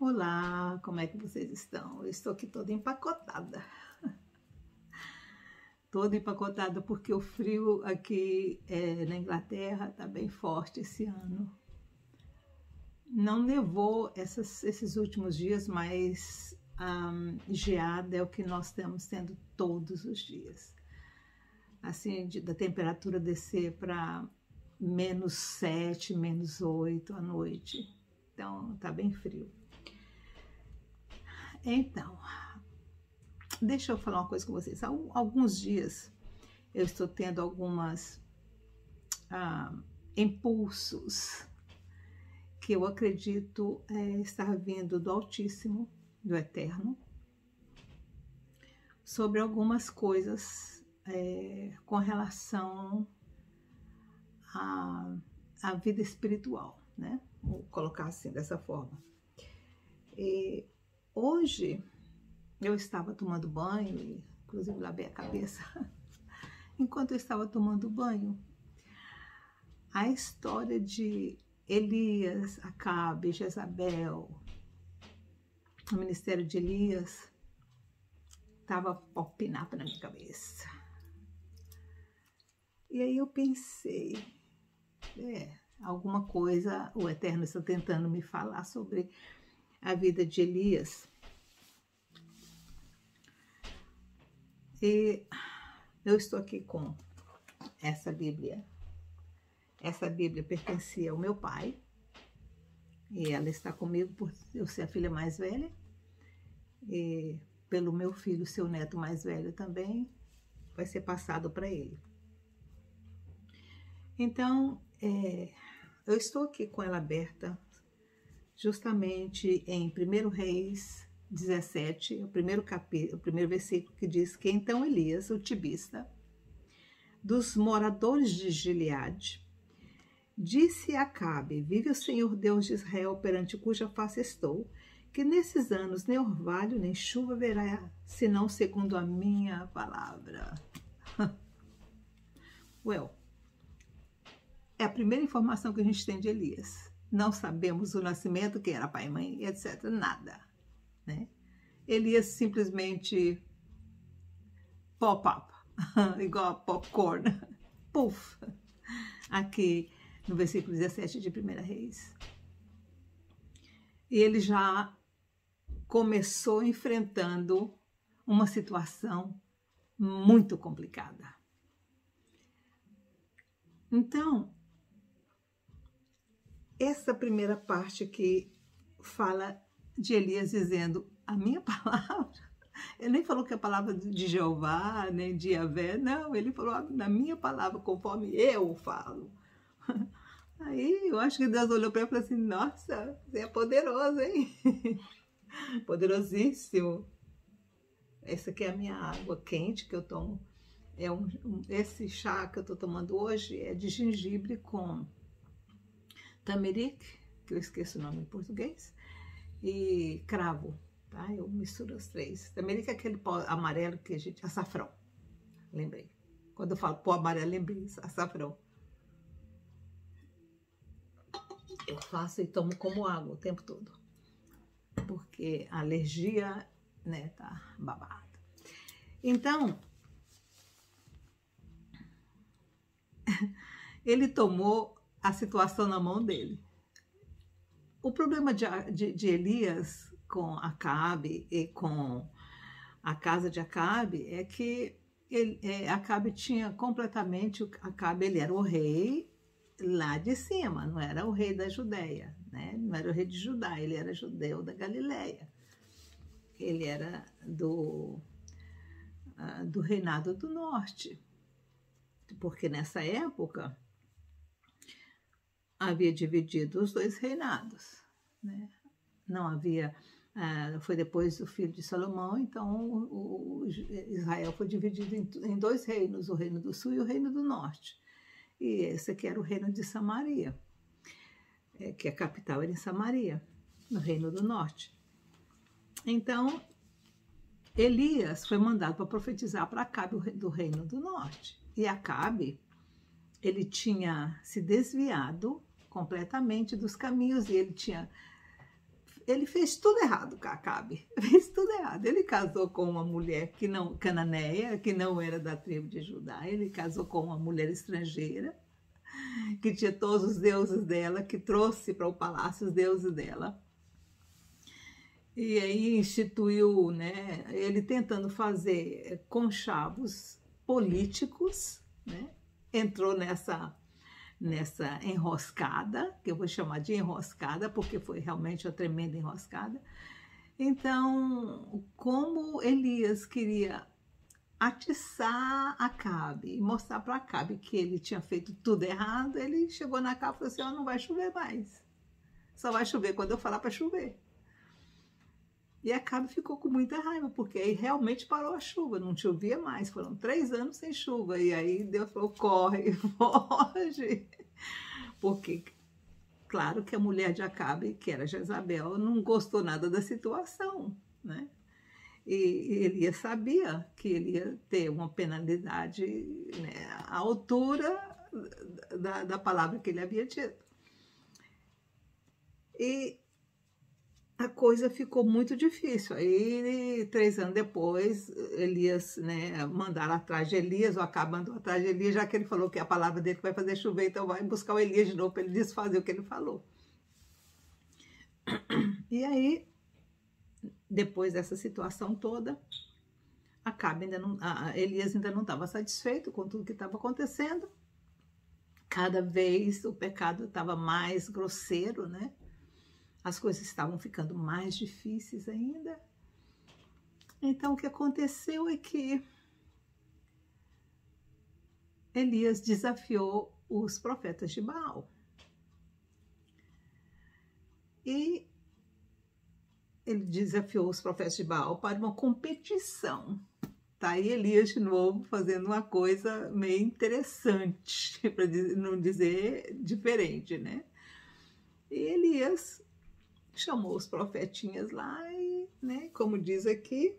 Olá, como é que vocês estão? Eu estou aqui toda empacotada. Toda empacotada porque o frio aqui na Inglaterra está bem forte esse ano. Não nevou esses últimos dias, mas geada é o que nós estamos tendo todos os dias. Assim, da temperatura descer para -7, -8 à noite. Então, tá bem frio. Então, deixa eu falar uma coisa com vocês. Há alguns dias eu estou tendo algumas impulsos que eu acredito estar vindo do Altíssimo, do Eterno, sobre algumas coisas com relação à vida espiritual, né? Vou colocar assim, dessa forma. Hoje eu estava tomando banho, e inclusive lavei a cabeça. Enquanto eu estava tomando banho, a história de Elias, Acabe, Jezabel, o ministério de Elias, estava popinando na minha cabeça. E aí eu pensei, alguma coisa o Eterno está tentando me falar sobre a vida de Elias. E eu estou aqui com essa Bíblia. Essa Bíblia pertencia ao meu pai. E ela está comigo por eu ser a filha mais velha. E pelo meu filho, seu neto mais velho também, vai ser passado para ele. Então, eu estou aqui com ela aberta, justamente em 1 Reis 17, o primeiro versículo, que diz que então Elias, o tibista, dos moradores de Gileade, disse a Acabe: vive o Senhor Deus de Israel, perante cuja face estou, que nesses anos nem orvalho nem chuva haverá, senão segundo a minha palavra. É a primeira informação que a gente tem de Elias. Não sabemos o nascimento, quem era pai e mãe, etc. Nada. Né? Elias simplesmente pop-up, igual a popcorn. Puf! Aqui no versículo 17 de 1 Reis. E ele já começou enfrentando uma situação muito complicada. Então, essa primeira parte aqui fala de Elias dizendo a minha palavra. Ele nem falou que a palavra de Jeová, nem de Yahvé, não, ele falou na minha palavra, conforme eu falo. Aí eu acho que Deus olhou para ele e falou assim: nossa, você é poderoso, hein? Poderosíssimo. Essa aqui é a minha água quente que eu tomo. Esse chá que eu estou tomando hoje é de gengibre com tameric, que eu esqueço o nome em português, e cravo, tá? Eu misturo os três. Tameric é aquele pó amarelo que a gente... açafrão, lembrei. Quando eu falo pó amarelo, lembrei, açafrão. Eu faço e tomo como água o tempo todo, porque a alergia, né, tá babado. Então, ele tomou a situação na mão dele. O problema de Elias com Acabe e com a casa de Acabe é que Acabe tinha completamente... Acabe, ele era o rei lá de cima, não era o rei da Judéia, né? Não era o rei de Judá, ele era judeu da Galileia. Ele era do reinado do norte, porque nessa época havia dividido os dois reinados, né? Não havia... foi depois do filho de Salomão, então Israel foi dividido em dois reinos, o reino do sul e o reino do norte. E esse aqui era o reino de Samaria, que a capital era em Samaria, no reino do norte. Então, Elias foi mandado para profetizar para Acabe do reino do norte. E Acabe, ele tinha se desviado completamente dos caminhos e ele tinha ele fez tudo errado com Acabe, fez tudo errado. Ele casou com uma mulher que não, cananeia, que não era da tribo de Judá, ele casou com uma mulher estrangeira, que tinha todos os deuses dela, que trouxe para o palácio os deuses dela. E aí instituiu, né, ele tentando fazer conchavos políticos, né, entrou nessa enroscada, que eu vou chamar de enroscada, porque foi realmente uma tremenda enroscada. Então, como Elias queria atiçar Acabe e mostrar para Acabe que ele tinha feito tudo errado, ele chegou na Acabe e falou assim: oh, não vai chover mais, só vai chover quando eu falar para chover. E Acabe ficou com muita raiva, porque aí realmente parou a chuva, não chovia mais, foram 3 anos sem chuva, e aí Deus falou: corre, foge, porque claro que a mulher de Acabe, que era Jezabel, não gostou nada da situação, né? E Elias sabia que ele ia ter uma penalidade, né, à altura da palavra que ele havia dito. E a coisa ficou muito difícil. Aí, 3 anos depois, Elias, né, mandaram atrás de Elias, ou Acabe mandou atrás de Elias, já que ele falou que a palavra dele vai fazer chover, então vai buscar o Elias de novo para ele desfazer o que ele falou. E aí, depois dessa situação toda, Elias ainda não estava satisfeito com tudo que estava acontecendo. Cada vez o pecado estava mais grosseiro, né? As coisas estavam ficando mais difíceis ainda. Então, o que aconteceu é que Elias desafiou os profetas de Baal. E ele desafiou os profetas de Baal para uma competição. Tá aí Elias de novo fazendo uma coisa meio interessante, para não dizer diferente, né? E Elias chamou os profetinhas lá e, né, como diz aqui,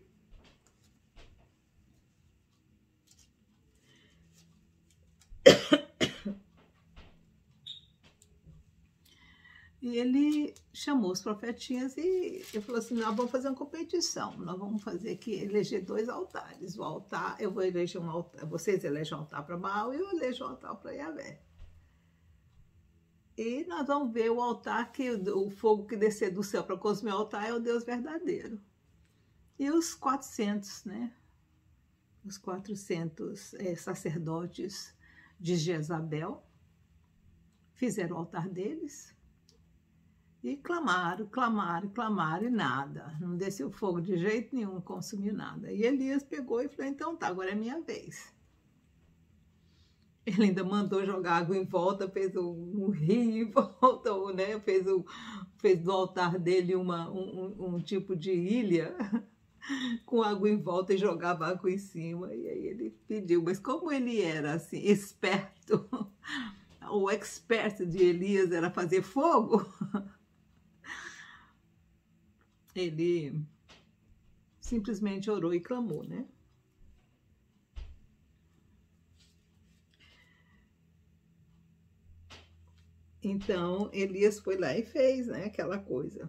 e ele chamou os profetinhas e ele falou assim: nós vamos fazer uma competição, nós vamos fazer aqui, eleger 2 altares. O altar, eu vou eleger um altar, vocês elegem um altar para Baal e eu elejo um altar para Yahvé. E nós vamos ver o altar, que o fogo que descer do céu para consumir o altar é o Deus verdadeiro. E os 400, né? Os 400 sacerdotes de Jezabel fizeram o altar deles e clamaram, clamaram, clamaram e nada. Não desceu fogo de jeito nenhum, não consumiu nada. E Elias pegou e falou: então tá, agora é minha vez. Ele ainda mandou jogar água em volta, fez um rio em volta, né? Fez do altar dele um tipo de ilha com água em volta e jogava água em cima. E aí ele pediu, mas como ele era assim, esperto, o expert de Elias era fazer fogo, ele simplesmente orou e clamou, né? Então, Elias foi lá e fez, né, aquela coisa.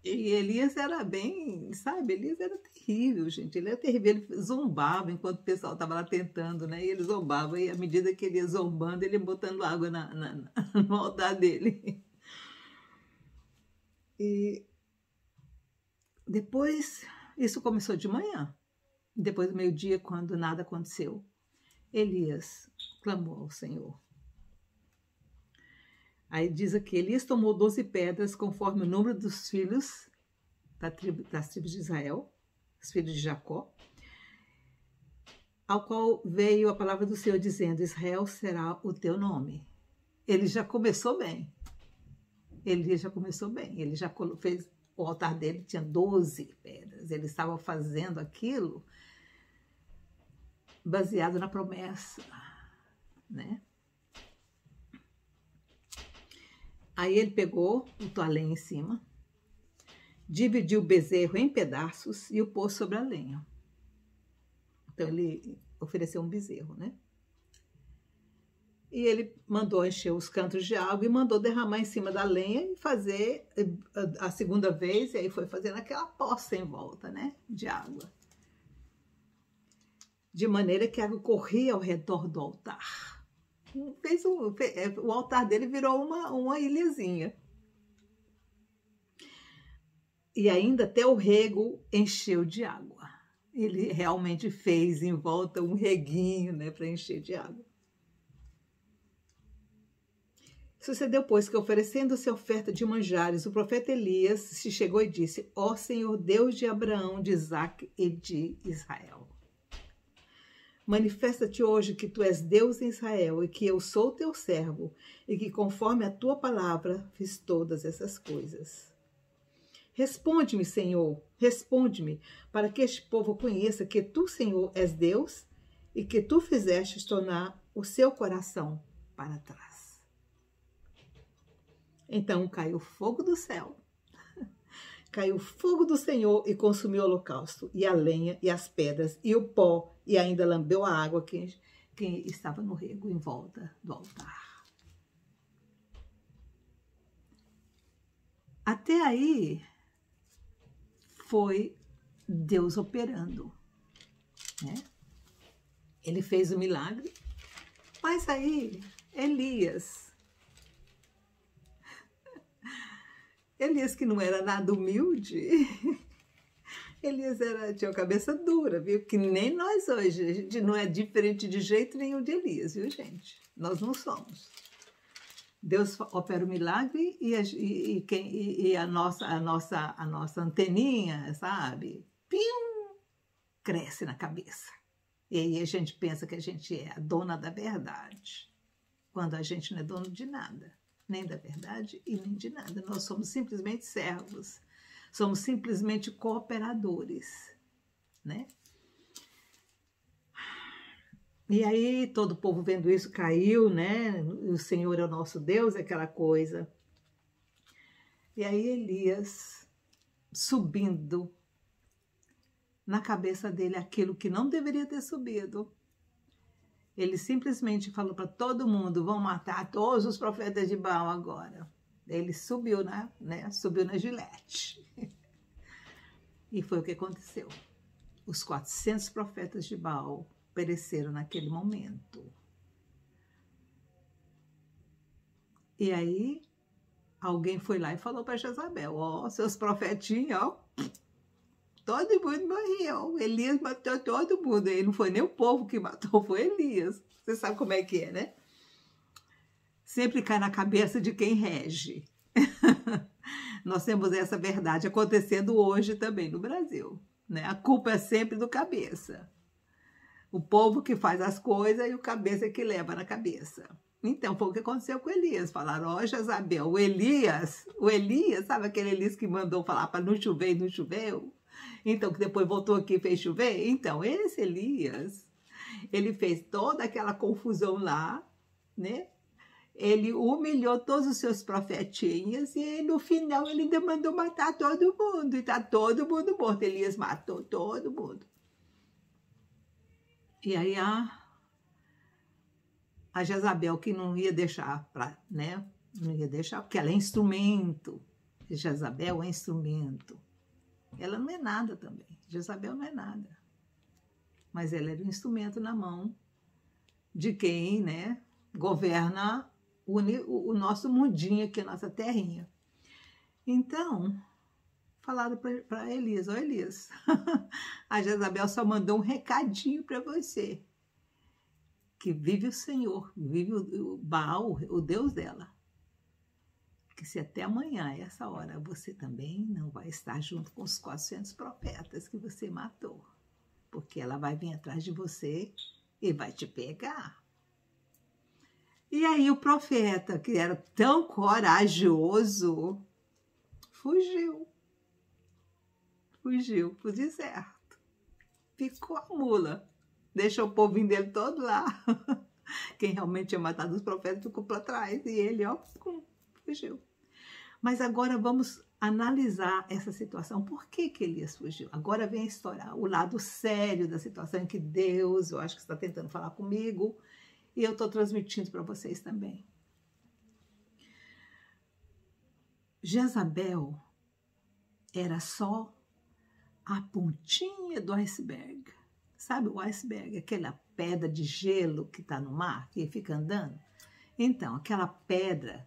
E Elias era bem, sabe, Elias era terrível, gente, ele era terrível, ele zombava enquanto o pessoal estava lá tentando, né, e ele zombava, e à medida que ele ia zombando, ele botando água no altar dele. E depois, isso começou de manhã, depois do meio-dia, quando nada aconteceu, Elias clamou ao Senhor. Aí diz aqui: Elias tomou 12 pedras, conforme o número dos filhos das tribos de Israel, os filhos de Jacó, ao qual veio a palavra do Senhor dizendo: Israel será o teu nome. Ele já começou bem. Ele já começou bem. Ele já fez, o altar dele tinha 12 pedras. Ele estava fazendo aquilo baseado na promessa, né? Aí ele pegou, botou a lenha em cima, dividiu o bezerro em pedaços e o pôs sobre a lenha. Então ele ofereceu um bezerro, né? E ele mandou encher os cantos de água e mandou derramar em cima da lenha e fazer a segunda vez, e aí foi fazendo aquela poça em volta, né, de água. De maneira que a água corria ao redor do altar. O altar dele virou uma ilhazinha. E ainda até o rego encheu de água. Ele realmente fez em volta um reguinho, né, para encher de água. Sucedeu, pois, que oferecendo-se a oferta de manjares, o profeta Elias se chegou e disse: Ó Senhor, Deus de Abraão, de Isaque e de Israel, manifesta-te hoje que tu és Deus em Israel e que eu sou teu servo e que conforme a tua palavra fiz todas essas coisas. Responde-me, Senhor, responde-me, para que este povo conheça que tu, Senhor, és Deus e que tu fizestes tornar o seu coração para trás. Então caiu fogo do céu, caiu fogo do Senhor e consumiu o holocausto, e a lenha, e as pedras, e o pó, e ainda lambeu a água que estava no rego em volta do altar. Até aí foi Deus operando, né? Ele fez o milagre, mas aí Elias que não era nada humilde, Elias tinha uma cabeça dura, viu? Que nem nós hoje, a gente não é diferente de jeito nenhum de Elias, viu, gente? Nós não somos. Deus opera o milagre e a nossa anteninha, sabe? Pim! Cresce na cabeça. E aí a gente pensa que a gente é a dona da verdade, quando a gente não é dono de nada. Nem da verdade e nem de nada. Nós somos simplesmente servos, somos simplesmente cooperadores, né? E aí todo o povo vendo isso caiu, né? O Senhor é o nosso Deus, aquela coisa. E aí Elias, subindo na cabeça dele aquilo que não deveria ter subido, ele simplesmente falou para todo mundo: vão matar todos os profetas de Baal agora. Ele subiu, subiu na gilete. E foi o que aconteceu. Os 400 profetas de Baal pereceram naquele momento. E aí, alguém foi lá e falou para Jezabel: ó, seus profetinhos, ó, todo mundo morreu. Elias matou todo mundo. E não foi nem o povo que matou, foi Elias. Você sabe como é que é, né? Sempre cai na cabeça de quem rege. Nós temos essa verdade acontecendo hoje também no Brasil, né? A culpa é sempre do cabeça. O povo que faz as coisas e o cabeça que leva na cabeça. Então, foi o que aconteceu com Elias. Falaram: ó, Jezabel, o Elias, sabe aquele Elias que mandou falar para não chover e não choveu? Então, que depois voltou aqui e fez chover? Então, esse Elias, ele fez toda aquela confusão lá, né? Ele humilhou todos os seus profetinhas e no final ele ainda mandou matar todo mundo. E tá todo mundo morto. Elias matou todo mundo. E aí a Jezabel, que não ia deixar, né? Não ia deixar, porque ela é instrumento. Jezabel é instrumento. Ela não é nada também. Jezabel não é nada. Mas ela era um instrumento na mão de quem, né, governa o nosso mundinho aqui, a nossa terrinha. Então, falaram para Elias: ó, Elias, a Jezabel só mandou um recadinho para você, que vive o Senhor, vive o Baal, o Deus dela, que se até amanhã, essa hora, você também não vai estar junto com os 400 profetas que você matou, porque ela vai vir atrás de você e vai te pegar. E aí o profeta, que era tão corajoso, fugiu pro deserto. Ficou a mula. Deixou o povinho dele todo lá. Quem realmente tinha matado os profetas ficou para trás. E ele, ó, fugiu. Mas agora vamos analisar essa situação. Por que Elias fugiu? Agora vem a história, o lado sério da situação em que Deus, eu acho que você está tentando falar comigo, e eu estou transmitindo para vocês também. Jezabel era só a pontinha do iceberg. Sabe o iceberg? Aquela pedra de gelo que está no mar, que fica andando? Então, aquela pedra,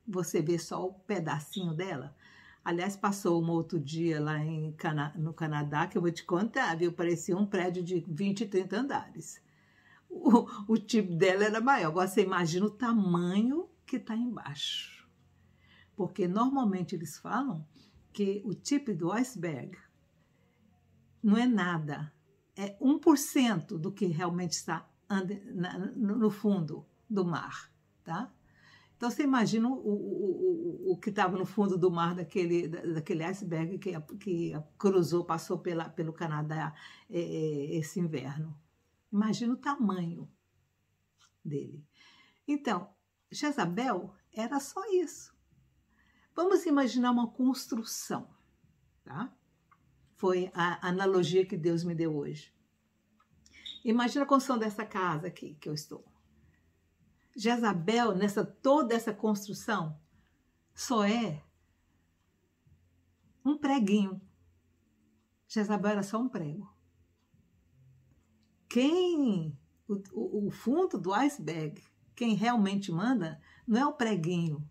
você vê só o pedacinho dela. Aliás, passou um outro dia lá no Canadá, que eu vou te contar, viu? Parecia um prédio de 20, 30 andares. O tipo dela era maior. Agora você imagina o tamanho que está embaixo. Porque normalmente eles falam que o tipo do iceberg não é nada, é 1% do que realmente está no fundo do mar, tá? Então você imagina o que estava no fundo do mar daquele iceberg que cruzou, passou pelo Canadá esse inverno. Imagina o tamanho dele. Então, Jezabel era só isso. Vamos imaginar uma construção, tá? Foi a analogia que Deus me deu hoje. Imagina a construção dessa casa aqui que eu estou. Jezabel, toda essa construção, só é um preguinho. Jezabel era só um prego. O fundo do iceberg, quem realmente manda, não é o preguinho,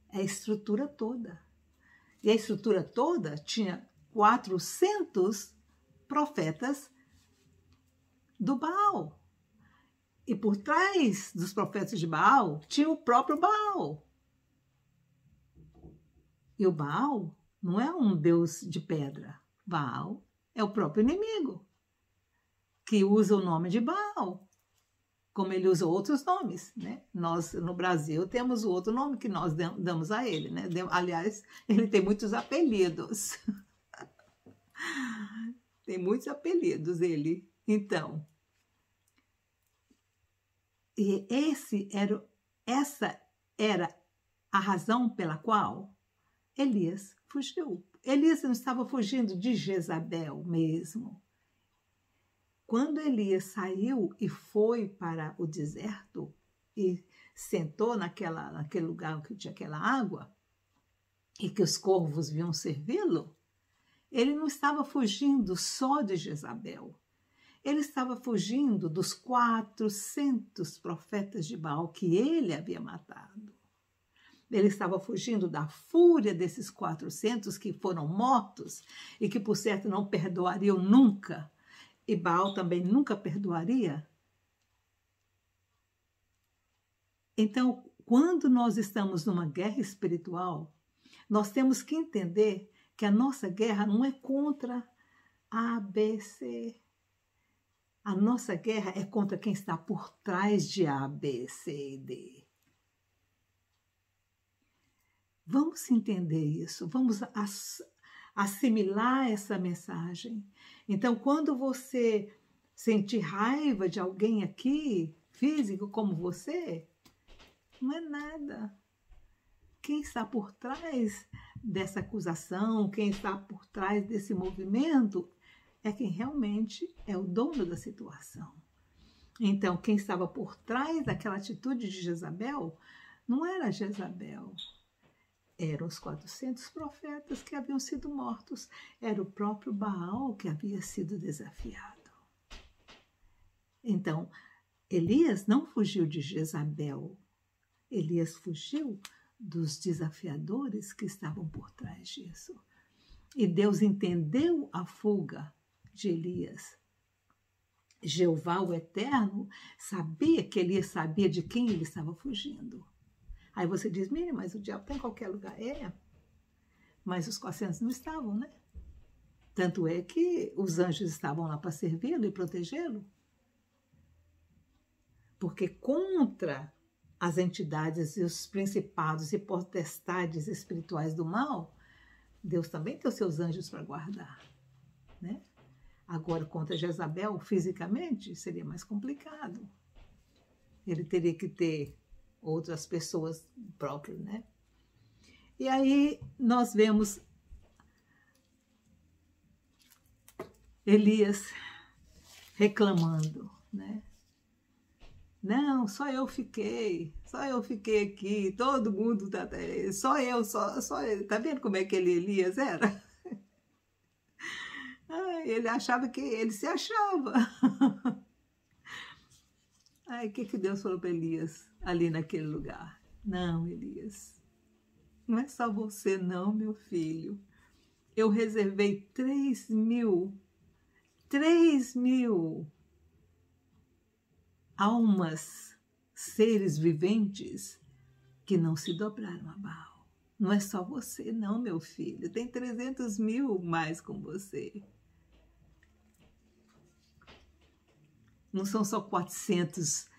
é a estrutura toda. E a estrutura toda tinha 400 profetas do Baal. E por trás dos profetas de Baal tinha o próprio Baal. E o Baal não é um deus de pedra. Baal é o próprio inimigo, que usa o nome de Baal, como ele usa outros nomes, né? Nós, no Brasil, temos o outro nome que nós damos a ele, né? Aliás, ele tem muitos apelidos. Tem muitos apelidos, ele. Então, e essa era a razão pela qual Elias fugiu. Elias não estava fugindo de Jezabel mesmo. Quando Elias saiu e foi para o deserto e sentou naquele lugar que tinha aquela água e que os corvos vinham servi-lo, ele não estava fugindo só de Jezabel. Ele estava fugindo dos 400 profetas de Baal que ele havia matado. Ele estava fugindo da fúria desses 400 que foram mortos e que, por certo, não perdoariam nunca. E Baal também nunca perdoaria. Então, quando nós estamos numa guerra espiritual, nós temos que entender que a nossa guerra não é contra A, B, C. A nossa guerra é contra quem está por trás de A, B, C e D. Vamos entender isso, vamos assimilar essa mensagem. Então, quando você sentir raiva de alguém aqui, físico como você, não é nada. Quem está por trás dessa acusação, quem está por trás desse movimento, é quem realmente é o dono da situação. Então, quem estava por trás daquela atitude de Jezabel, não era Jezabel. Eram os 400 profetas que haviam sido mortos. Era o próprio Baal que havia sido desafiado. Então, Elias não fugiu de Jezabel. Elias fugiu dos desafiadores que estavam por trás disso. E Deus entendeu a fuga de Elias. Jeová, o Eterno, sabia que Elias sabia de quem ele estava fugindo. Aí você diz, Miriam, mas o diabo está em qualquer lugar. É, mas os 400 não estavam, né? Tanto é que os anjos estavam lá para servi-lo e protegê-lo. Porque contra as entidades e os principados e potestades espirituais do mal, Deus também tem os seus anjos para guardar, né? Agora, contra Jezabel, fisicamente, seria mais complicado. Ele teria que ter outras pessoas próprias, né? E aí nós vemos Elias reclamando, né? Não, só eu fiquei aqui, todo mundo, só eu, só eu. Tá vendo como é que Elias era? Ele achava que ele se achava. Aí o que Deus falou para Elias ali naquele lugar? Não, Elias, não é só você não, meu filho. Eu reservei 3.000 almas, seres viventes que não se dobraram a Baal. Não é só você não, meu filho. Tem 300.000 mais com você. Não são só 400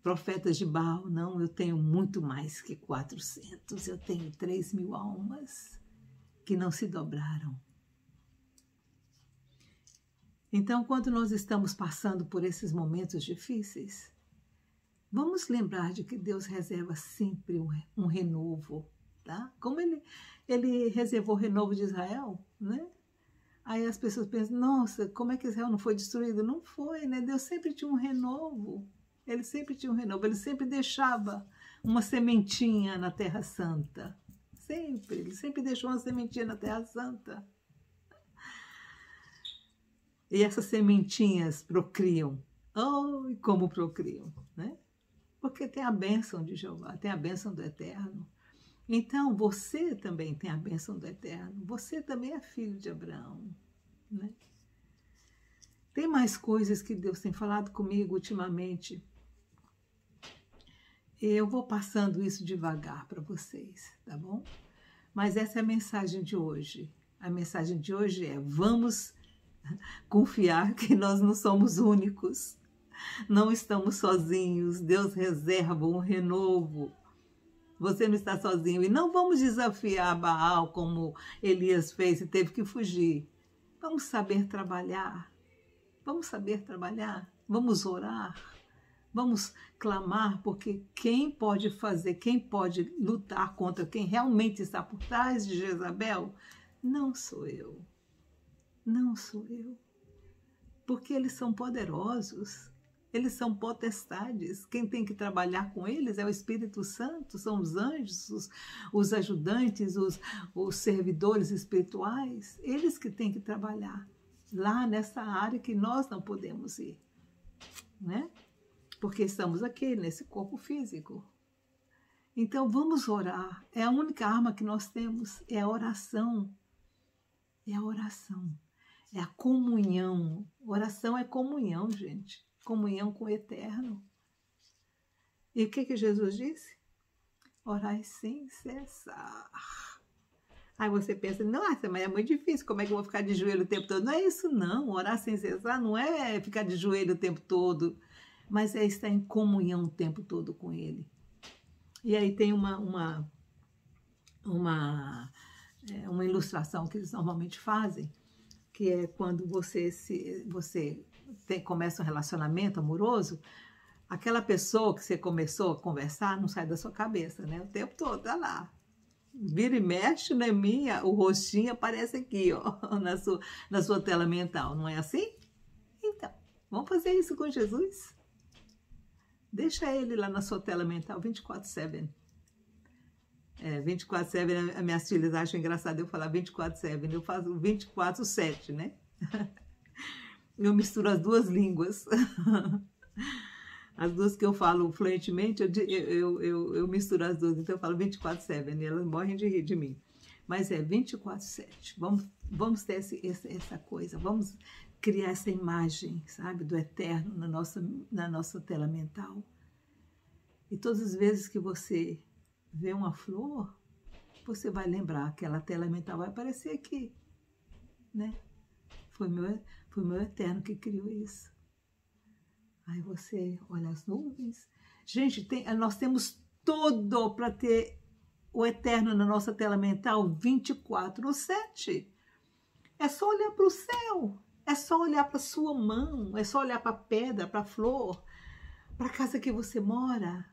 profetas de Baal, não. Eu tenho muito mais que 400. Eu tenho 3.000 almas que não se dobraram. Então, quando nós estamos passando por esses momentos difíceis, vamos lembrar de que Deus reserva sempre um renovo, tá? Como ele reservou o renovo de Israel, né? Aí as pessoas pensam, nossa, como é que Israel não foi destruído? Não foi, né? Deus sempre tinha um renovo. Ele sempre tinha um renovo. Ele sempre deixava uma sementinha na Terra Santa. Sempre. Ele sempre deixou uma sementinha na Terra Santa. E essas sementinhas procriam. Oh, e como procriam, né? Porque tem a bênção de Jeová, tem a bênção do Eterno. Então, você também tem a bênção do Eterno. Você também é filho de Abraão, né? Tem mais coisas que Deus tem falado comigo ultimamente. Eu vou passando isso devagar para vocês, tá bom? Mas essa é a mensagem de hoje. A mensagem de hoje é: vamos confiar que nós não somos únicos. Não estamos sozinhos. Deus reserva um renovo. Você não está sozinho. E não vamos desafiar Baal como Elias fez e teve que fugir. Vamos saber trabalhar. Vamos saber trabalhar. Vamos orar. Vamos clamar, porque quem pode fazer, quem pode lutar contra quem realmente está por trás de Jezabel, não sou eu. Não sou eu. Porque eles são poderosos. Eles são potestades. Quem tem que trabalhar com eles é o Espírito Santo, são os anjos, os ajudantes, os servidores espirituais. Eles que têm que trabalhar lá nessa área que nós não podemos ir, né? Porque estamos aqui nesse corpo físico. Então vamos orar. É a única arma que nós temos, é a oração. É a oração. É a comunhão. Oração é comunhão, gente. Comunhão com o Eterno. E o que Jesus disse? Orai sem cessar. Aí você pensa, nossa, mas é muito difícil, como é que eu vou ficar de joelho o tempo todo? Não é isso não, orar sem cessar não é ficar de joelho o tempo todo, mas é estar em comunhão o tempo todo com Ele. E aí tem uma ilustração que eles normalmente fazem, que é quando você começa um relacionamento amoroso, aquela pessoa que você começou a conversar não sai da sua cabeça, né? O tempo todo, tá lá. Vira e mexe, né, o rostinho aparece aqui, ó, na sua tela mental, não é assim? Então, vamos fazer isso com Jesus? Deixa ele lá na sua tela mental, 24/7. 24/7, as minhas filhas acham engraçado eu falar 24/7, eu faço 24/7, né? Eu misturo as duas línguas. As duas que eu falo fluentemente, eu misturo as duas. Então eu falo 24/7 e elas morrem de rir de mim. Mas é 24/7. Vamos ter essa coisa, vamos criar essa imagem, sabe, do Eterno na nossa tela mental. E todas as vezes que você vê uma flor, você vai lembrar, aquela tela mental vai aparecer aqui, né? Foi meu Eterno que criou isso. Aí você olha as nuvens. Gente, nós temos tudo para ter o Eterno na nossa tela mental 24/7. É só olhar para o céu, é só olhar para a sua mão, é só olhar para a pedra, para a flor, para a casa que você mora.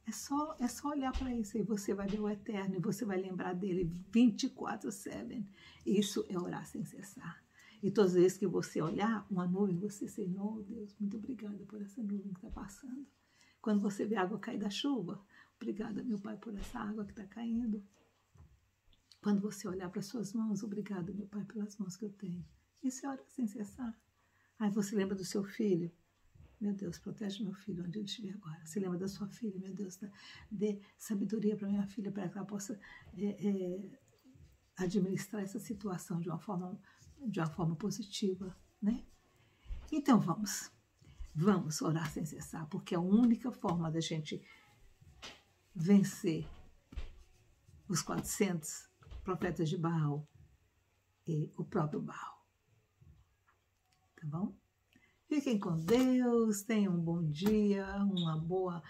É só olhar para isso e você vai ver o Eterno e você vai lembrar dele 24/7. Isso é orar sem cessar. E todas as vezes que você olhar uma nuvem, você dizer, oh Deus, muito obrigada por essa nuvem que está passando. Quando você vê a água cair da chuva, obrigada, meu Pai, por essa água que está caindo. Quando você olhar para suas mãos, obrigada, meu Pai, pelas mãos que eu tenho. Isso é hora sem cessar. Aí você lembra do seu filho. Meu Deus, protege meu filho onde ele estiver agora. Você lembra da sua filha, meu Deus, dê sabedoria para minha filha, para que ela possa administrar essa situação de uma forma positiva, né? Então vamos orar sem cessar, porque é a única forma da gente vencer os 400 profetas de Baal e o próprio Baal. Tá bom? Fiquem com Deus, tenham um bom dia, uma boa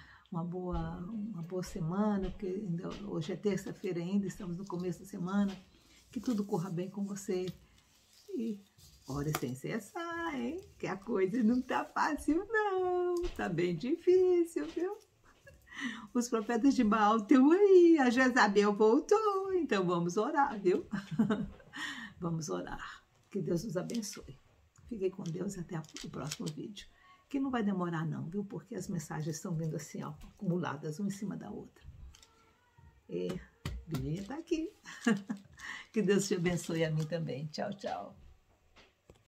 semana, porque hoje é terça-feira ainda, estamos no começo da semana. Que tudo corra bem com você. E ore sem cessar, hein? Que a coisa não tá fácil, não. Tá bem difícil, viu? Os profetas de Baal estão aí, a Jezabel voltou, então vamos orar, viu? Vamos orar. Que Deus nos abençoe. Fiquem com Deus até o próximo vídeo. Que não vai demorar não, viu? Porque as mensagens estão vindo assim, ó, acumuladas, uma em cima da outra. E Bilinha tá aqui. Que Deus te abençoe a mim também. Tchau, tchau.